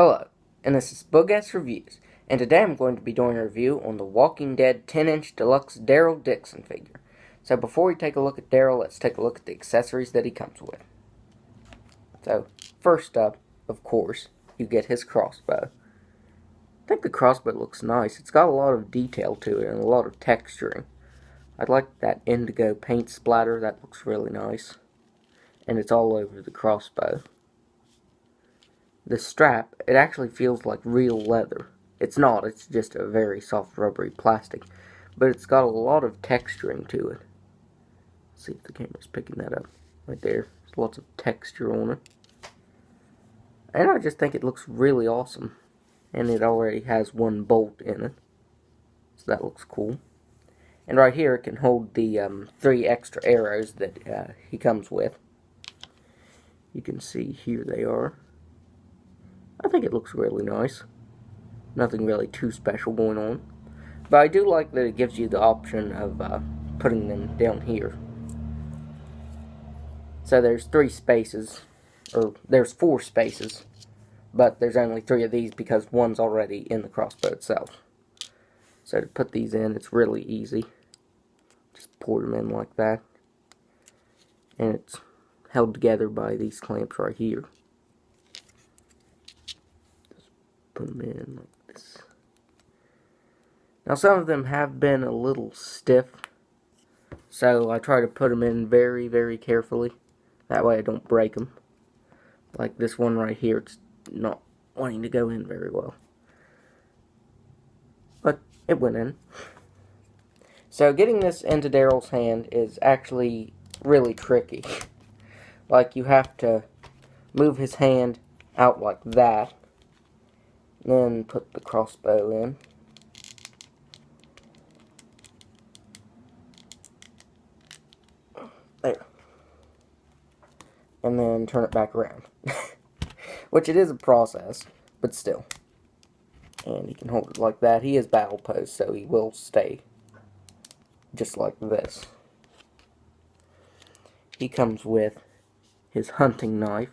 Hello, and this is Boogass Reviews, and today I'm going to be doing a review on the Walking Dead 10-inch Deluxe Daryl Dixon figure. So before we take a look at Daryl, let's take a look at the accessories that he comes with. So, first up, of course, you get his crossbow. I think the crossbow looks nice. It's got a lot of detail to it and a lot of texturing. I like that indigo paint splatter, that looks really nice. And it's all over the crossbow. The strap, it actually feels like real leather. It's not, it's just a very soft rubbery plastic. But it's got a lot of texturing to it. Let's see if the camera's picking that up. Right there. There's lots of texture on it. And I just think it looks really awesome. And it already has one bolt in it. So that looks cool. And right here it can hold the 3 extra arrows that he comes with. You can see here they are. I think it looks really nice. Nothing really too special going on. But I do like that it gives you the option of putting them down here. So there's 3 spaces, or there's 4 spaces, but there's only 3 of these because one's already in the crossbow itself. So to put these in, it's really easy. Just pour them in like that. And it's held together by these clamps right here. Put them in like this. Now some of them have been a little stiff, so I try to put them in very, very carefully. That way I don't break them. Like this one right here, it's not wanting to go in very well. But it went in. So getting this into Daryl's hand is actually really tricky. Like you have to move his hand out like that. Then put the crossbow in. There. And then turn it back around. Which it is a process, but still. And he can hold it like that. He is battle posed, so he will stay just like this. He comes with his hunting knife.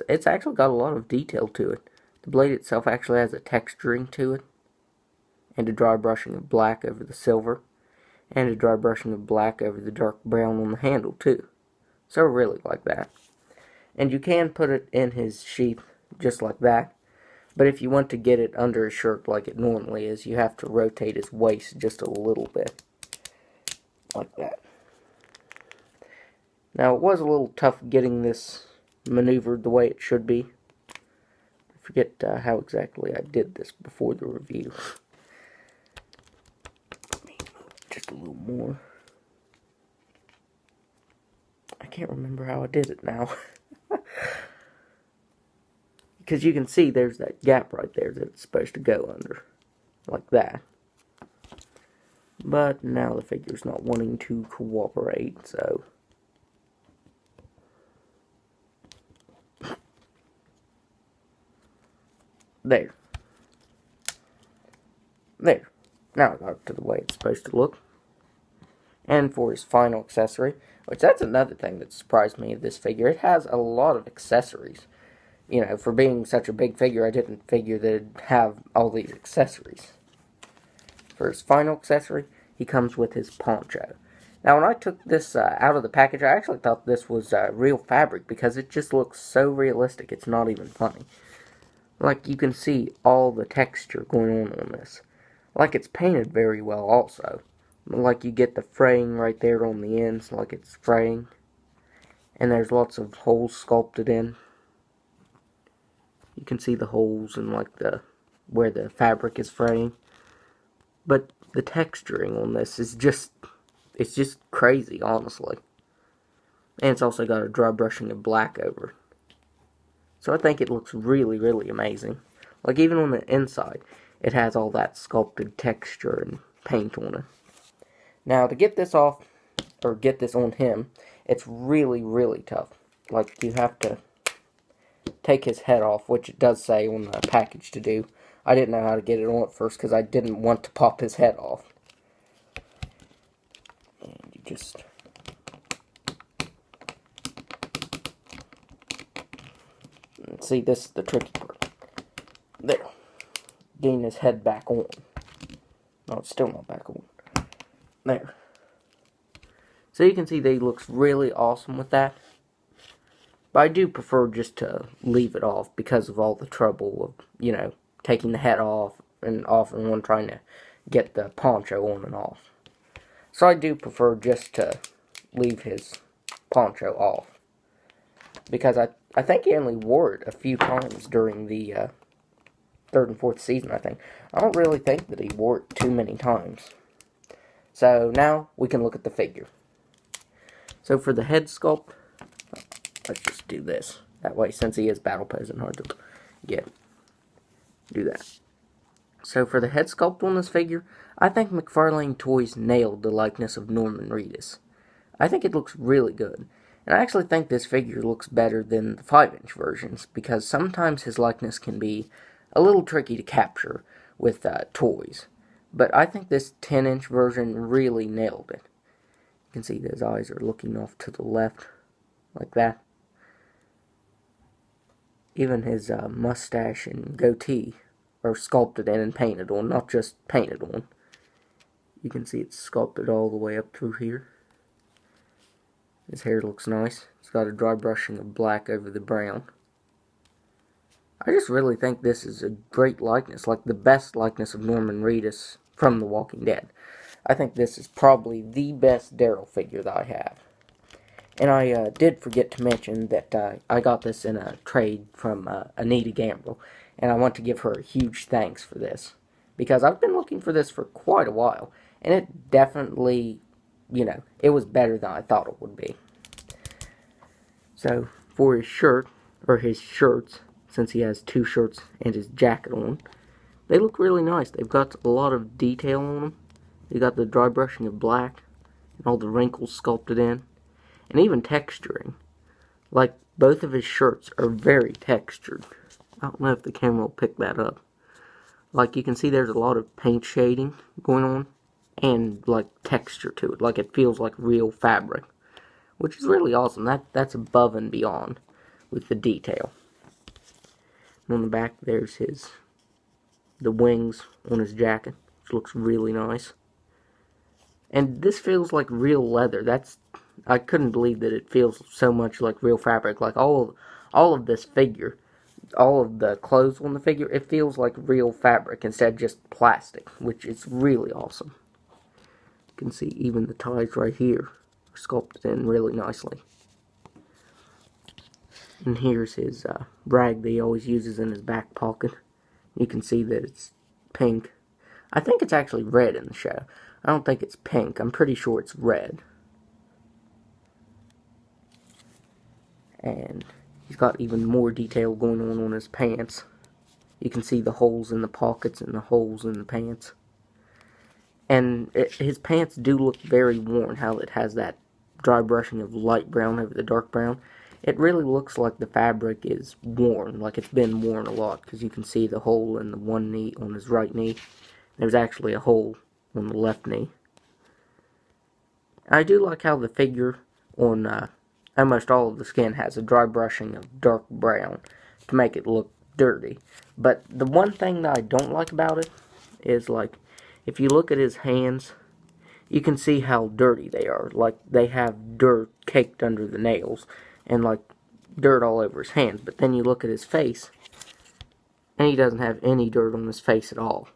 It's actually got a lot of detail to it. The blade itself actually has a texturing to it, and a dry brushing of black over the silver, and a dry brushing of black over the dark brown on the handle too. So I really like that. And you can put it in his sheath just like that, but if you want to get it under his shirt like it normally is, you have to rotate his waist just a little bit, like that. Now it was a little tough getting this maneuvered the way it should be. I forget how exactly I did this before the review. Just a little more. I can't remember how I did it now. Because you can see there's that gap right there that it's supposed to go under. Like that. But now the figure's not wanting to cooperate, so... There. There. Now I got it to the way it's supposed to look. And for his final accessory, which that's another thing that surprised me of this figure, it has a lot of accessories. You know, for being such a big figure, I didn't figure that it'd have all these accessories. For his final accessory, he comes with his poncho. Now, when I took this out of the package, I actually thought this was real fabric because it just looks so realistic, it's not even funny. Like, you can see all the texture going on this. Like, it's painted very well also. Like, you get the fraying right there on the ends, like it's fraying. And there's lots of holes sculpted in. You can see the holes and like where the fabric is fraying. But the texturing on this is just, it's just crazy, honestly. And it's also got a dry brushing of black over it. So I think it looks really, really amazing. Like even on the inside, it has all that sculpted texture and paint on it. Now to get this off, or get this on him, it's really, really tough. Like you have to take his head off, which it does say on the package to do. I didn't know how to get it on at first because I didn't want to pop his head off. And you just... See, this is the tricky part. There. Getting his head back on. No, it's still not back on. There. So you can see that he looks really awesome with that. But I do prefer just to leave it off because of all the trouble of, taking the head off and one trying to get the poncho on and off. So I do prefer just to leave his poncho off. Because I think he only wore it a few times during the third and fourth season, I think. I don't really think that he wore it too many times. So now we can look at the figure. So for the head sculpt, let's just do this. That way, since he is battle posing, hard to get. Do that. So for the head sculpt on this figure, I think McFarlane Toys nailed the likeness of Norman Reedus. I think it looks really good. And I actually think this figure looks better than the 5-inch versions, because sometimes his likeness can be a little tricky to capture with toys. But I think this 10-inch version really nailed it. You can see that his eyes are looking off to the left, like that. Even his mustache and goatee are sculpted in and painted on, not just painted on. You can see it's sculpted all the way up through here. His hair looks nice. It's got a dry brushing of black over the brown. I just really think this is a great likeness, like the best likeness of Norman Reedus from The Walking Dead. I think this is probably the best Daryl figure that I have. And I did forget to mention that I got this in a trade from Anita Gamble, and I want to give her a huge thanks for this, because I've been looking for this for quite a while, and it definitely, it was better than I thought it would be. So, for his shirt, or his shirts, since he has 2 shirts and his jacket on, they look really nice. They've got a lot of detail on them. They got the dry brushing of black, and all the wrinkles sculpted in, and even texturing. Like, both of his shirts are very textured. I don't know if the camera will pick that up. Like, you can see there's a lot of paint shading going on, and, like, texture to it. Like, it feels like real fabric, which is really awesome. That's above and beyond with the detail. And on the back, there's the wings on his jacket, which looks really nice. And this feels like real leather. I couldn't believe that it feels so much like real fabric. Like all of this figure, all of the clothes on the figure, it feels like real fabric instead of just plastic, which is really awesome. You can see even the ties right here are sculpted in really nicely. And here's his rag that he always uses in his back pocket. You can see that it's pink. I think it's actually red in the show. I don't think it's pink. I'm pretty sure it's red. And he's got even more detail going on his pants. You can see the holes in the pockets and the holes in the pants. And his pants do look very worn, how it has that dry brushing of light brown over the dark brown. It really looks like the fabric is worn, like it's been worn a lot, because you can see the hole in the one knee on his right knee. There's actually a hole on the left knee. I do like how the figure on almost all of the skin has a dry brushing of dark brown to make it look dirty. But the one thing that I don't like about it is, like, if you look at his hands, you can see how dirty they are. Like, they have dirt caked under the nails and, like, dirt all over his hands. But then you look at his face, and he doesn't have any dirt on his face at all.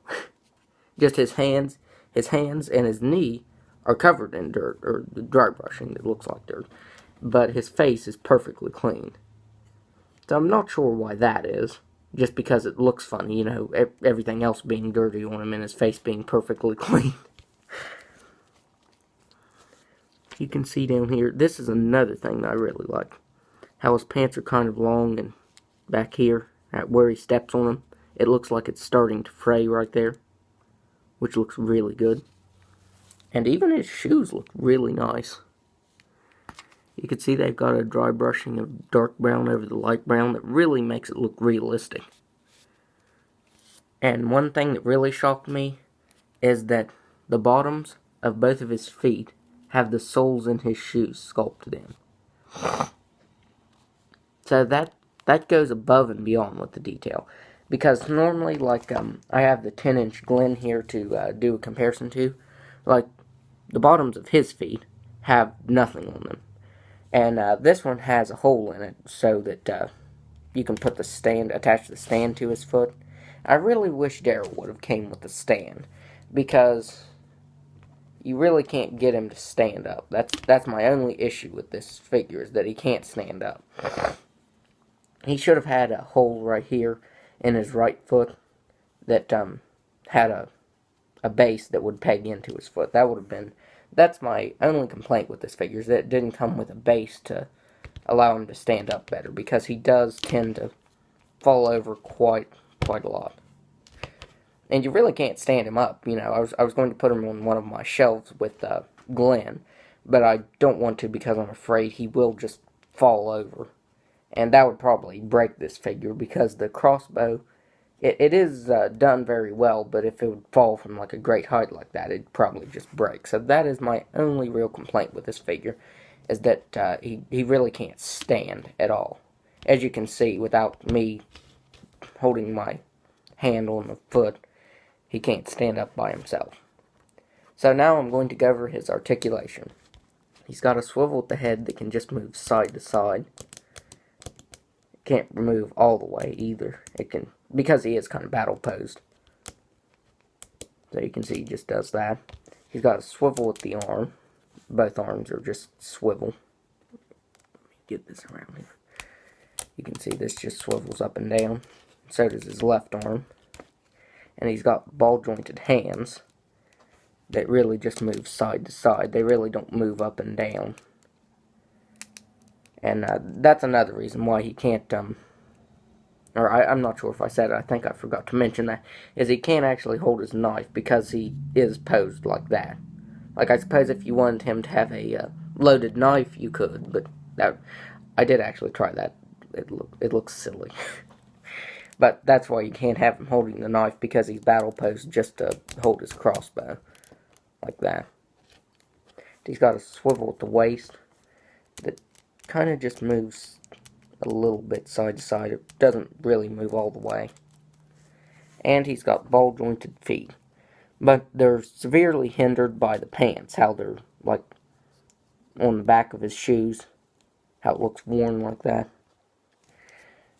Just his hands and his knee are covered in dirt, or the dry brushing that looks like dirt. But his face is perfectly clean. So I'm not sure why that is. Just because it looks funny, everything else being dirty on him and his face being perfectly clean. You can see down here, this is another thing that I really like. How his pants are kind of long, and back here, at where he steps on them, it looks like it's starting to fray right there, which looks really good. And even his shoes look really nice. You can see they've got a dry brushing of dark brown over the light brown that really makes it look realistic. And one thing that really shocked me is that the bottoms of both of his feet have the soles in his shoes sculpted in. So that that goes above and beyond with the detail. Because normally, like, I have the 10-inch Glen here to do a comparison to. Like, the bottoms of his feet have nothing on them. And this one has a hole in it so that you can put the stand, attach the stand to his foot. I really wish Daryl would have came with the stand, because you really can't get him to stand up. That's my only issue with this figure, is that he can't stand up. He should have had a hole right here in his right foot that had a base that would peg into his foot. That would have been... That's my only complaint with this figure, is that it didn't come with a base to allow him to stand up better, because he does tend to fall over quite a lot. And you really can't stand him up. You know, I was going to put him on one of my shelves with Glenn, but I don't want to, because I'm afraid he will just fall over. And that would probably break this figure, because the crossbow, it is done very well, but if it would fall from like a great height like that, it'd probably just break. So that is my only real complaint with this figure, is that he really can't stand at all. As you can see, without me holding my hand on the foot, he can't stand up by himself. So now I'm going to go over his articulation. He's got a swivel at the head that can just move side to side. Can't move all the way either. It can, because he is kind of battle posed. So you can see he just does that. He's got a swivel at the arm. Both arms are just swivel. Let me get this around here. You can see this just swivels up and down. So does his left arm. And he's got ball jointed hands that really just move side to side. They really don't move up and down. And that's another reason why he can't, or I'm not sure if I said it, I think I forgot to mention that, is he can't actually hold his knife because he is posed like that. Like, I suppose if you wanted him to have a loaded knife, you could, but I did actually try that. It looks silly. But that's why you can't have him holding the knife, because he's battle posed just to hold his crossbow. Like that. He's got a swivel at the waist that kind of just moves a little bit side to side. It doesn't really move all the way. And he's got ball jointed feet. But they're severely hindered by the pants, how they're like on the back of his shoes, how it looks worn like that.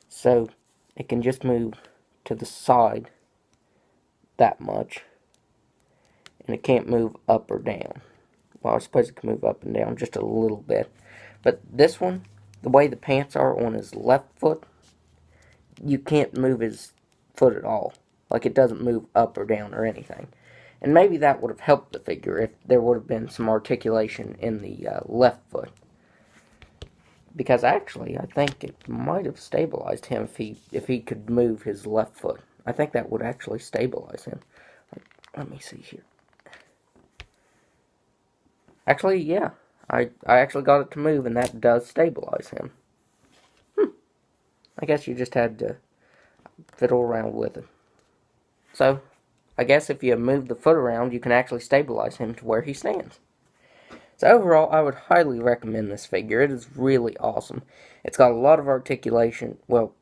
So it can just move to the side that much, and it can't move up or down. Well, I suppose it can move up and down just a little bit. But this one, the way the pants are on his left foot, you can't move his foot at all. Like, it doesn't move up or down or anything. And maybe that would have helped the figure if there would have been some articulation in the left foot. Because actually, I think it might have stabilized him if he could move his left foot. I think that would actually stabilize him. Let me see here. Actually, yeah. I actually got it to move, and that does stabilize him. I guess you just had to fiddle around with it. So, I guess if you move the foot around, you can actually stabilize him to where he stands. So overall, I would highly recommend this figure. It is really awesome. It's got a lot of articulation. Well,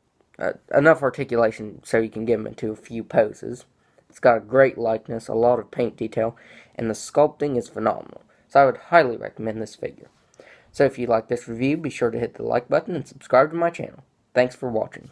enough articulation so you can get him into a few poses. It's got a great likeness, a lot of paint detail, and the sculpting is phenomenal. So I would highly recommend this figure. So if you like this review, be sure to hit the like button and subscribe to my channel. Thanks for watching.